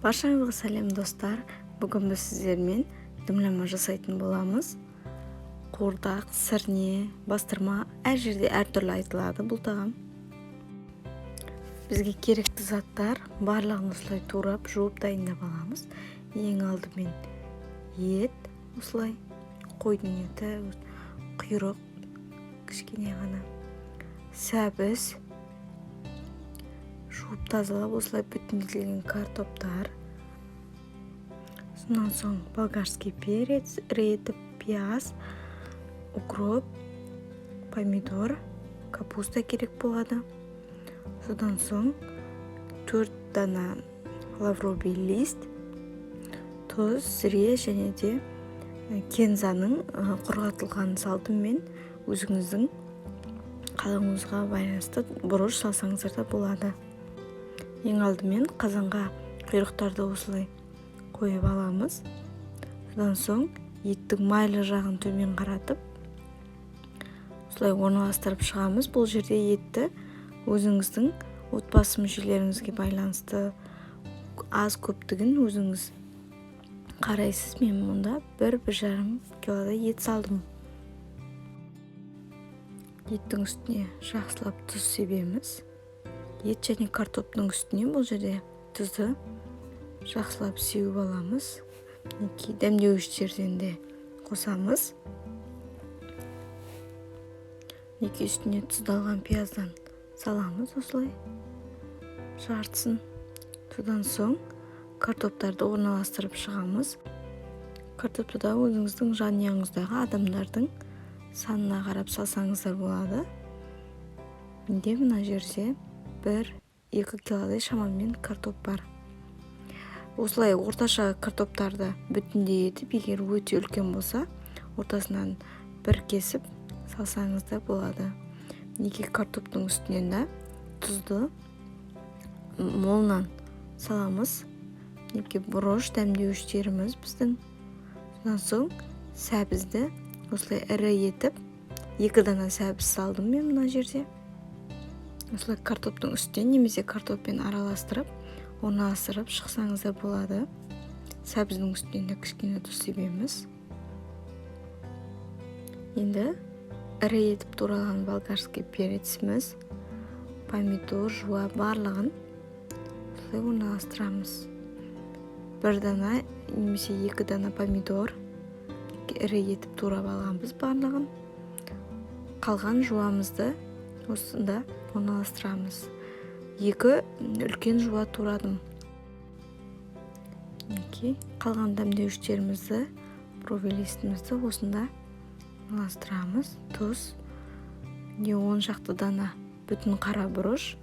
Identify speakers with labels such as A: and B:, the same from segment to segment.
A: Баршаңызға сәлем достар. Бүгін біз сіздермен дымлама жасайтын боламыз. Қуырдақ, сірне, бастырма әр жерде әртүрлі айтылады бұл тағам. Бізге керекті заттар барлығын осылай турап, жуып дайындап аламыз. Ең алдымен ет, осылай қойдың еті, құйрық, кішкене ғана сәбіз, жуып тазалап осылай бүтіндетілген картоптар. Сонан соң болгарский перец, редіп, пияз, укроп, помидор, капуста керек болады. Содан соң 4 дана лавровый лист, тұз, зіре және де кензаның құрғатылған салтымен өзіңіздің қалауыңызға байланысты бұрыш салсаңыздар да болады. Ең алдымен қазанға құйрықтарды осылай қойып аламыз. Содан соң еттің майлы жағын төмен қаратып, осылай орналастырып шығамыз. Бұл жерде етті өзіңіздің отбасы мүшелеріңізге байланысты аз көптігін өзіңіз қарайсыз. Мен мұнда 1-1,5 килодай ет салдым. Еттің үстіне жақсылап тұз себеміз. Ет және картоптың үстіне бұл жерде тұзды жақсылап сеуіп аламыз. Дәмдеуіштерден де қосамыз. Үстіне тұздалған пияздан саламыз осылай жартысын. Содан соң картоптарды орналастырып шығамыз. Картопты да өзіңіздің жанұяңыздағы адамдардың санына қарап салсаңыздар болады. Менде мына жерде 1-2 килодай шамамен картоп бар. Осылай орташа картоптарды бүтіндей етіп, егер өте үлкен болса, ортасынан бір кесіп салсаңыздар болады. Картоптың үстінен де тұзды молынан саламыз. Бұрыш дәмдеуіштеріміз біздің. Содан соң сәбізді осылай ірі етіп, 2 дана сәбіз салдым мен мына жерде. Осылай картоптың үстіне немесе картоппен араластырып, орналастырып шықсаңыздар болады. Сәбіздің үстіне кішкене тұз себеміз. Енді ірі етіп туралған болгарский переціміз, помидор, жуа барлығын осылай орналастырамыз. 1 дана немесе 2 дана помидор ірі етіп турап алғанбыз барлығын. Қалған жуамызды осында орналастырамыз. 2 үлкен жуа турадым. Қалған дәмдеуіштерімізді, провелистімізді осында орналастырамыз. Тұз, 10 шақты дана бүтін қара бұрыш.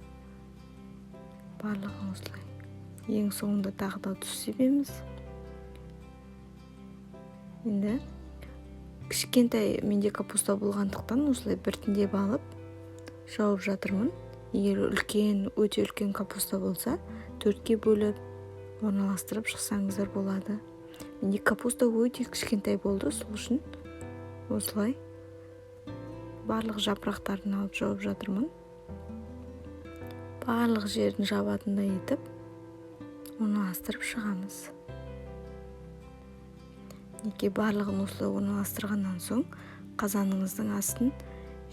A: Барлығын осылай. Ең соңында тағы да тұз себеміз. Енді кішкентай менде капуста болғандықтан осылай біртіндеп алып жауып жатырмын. Егер өте үлкен капуста болса, 4-ке бөліп орналастырып шықсаңыздар болады. Менде капуста өте кішкентай болды, сол үшін осылай барлық жапырақтарын алып жауып жатырмын. Барлық жерін жабатындай етіп орналастырып шығамыз. Барлығын осылай орналастырғаннан соң қазаныңыздың астын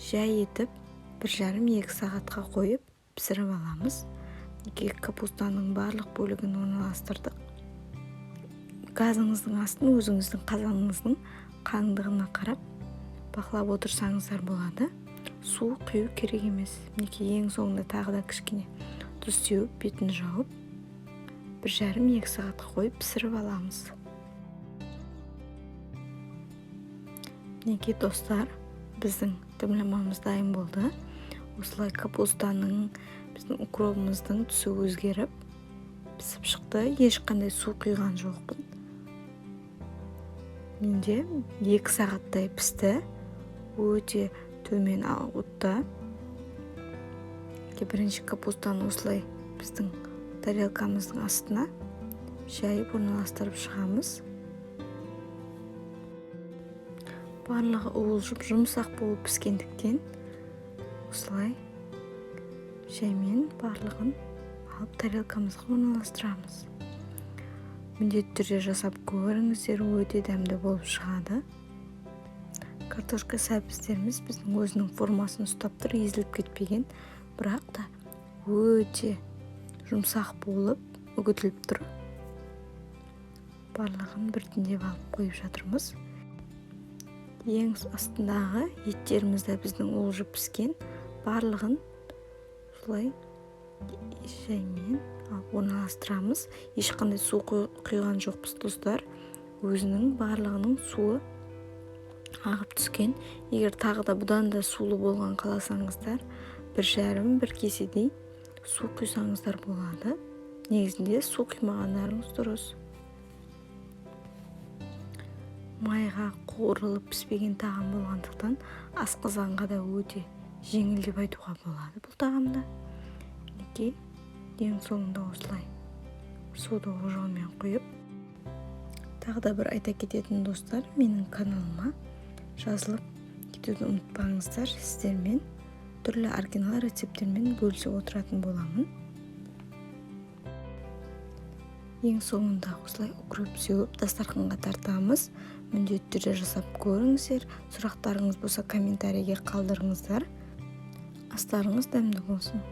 A: жай етіп 1,5-2 сағатқа қойып пісіріп аламыз. Капустаның барлық бөлігін орналастырдық. Газыңыздың астын өзіңіздің қазаныңыздың қалыңдығына қарап бақылап отырсаңыздар болады. Су құю керек емес. Ең соңында тағы да кішкене тұз сеуіп, бетін жауып 1,5-2 сағатқа қойып пісіріп аламыз. Достар, біздің дымламамыз дайын болды. Осылай капустаның, біздің укробымыздың түсі өзгеріп, пісіп шықты. Ешқандай су құйған жоқпын. Менде 2 сағаттай пісті. Өте төмен отта. Бірінші капустаны осылай біздің тарелкамыздың астына жайып орналастырып шығамыз. Барлығы уылжып жұмсақ болып піскендіктен осылай жаймен барлығын алып тарелкамызға орналастырамыз. міндетті түрде жасап көріңіздер, өте дәмді болып шығады. Картошка сәбіздеріміз біздің өзінің формасын ұстап тұр, езіліп кетпеген, бірақ та өте жұмсақ болып үгітіліп тұр. Барлығын біртіндеп алып қойып жатырмыз. Ең астындағы еттерімізді біздің уылжып піскен, барлығын солай жаймен орналастырамыз. Ешқандай су құйған жоқпыз достар. Өзінің барлығының суы ағып түскен. Егер тағы да бұдан да сулы болған қаласаңыздар, 1,5 кеседей су құйсаңыздар болады. Негізінде су құймағандарыңыз дұрыс. Майға қуырылып піспеген тағам болғандықтан асқазанға да өте жеңіл деп айтуға болады бұл тағамда. Мінекей, ең соңында осылай суды ожаумен құйып. Тағы да бір айта кететін достар, менің каналыма жазылып кетуді ұмытпаңыздар. Сіздермен түрлі оригинал рецепттермен бөлісіп отыратын боламын. Ең соңында осылай укроп сеуіп дастарханға тартамыз. Міндетті түрде жасап көріңіздер. Сұрақтарыңыз болса комментарийге қалдырыңыздар. Астарыңыз дәмді болсын.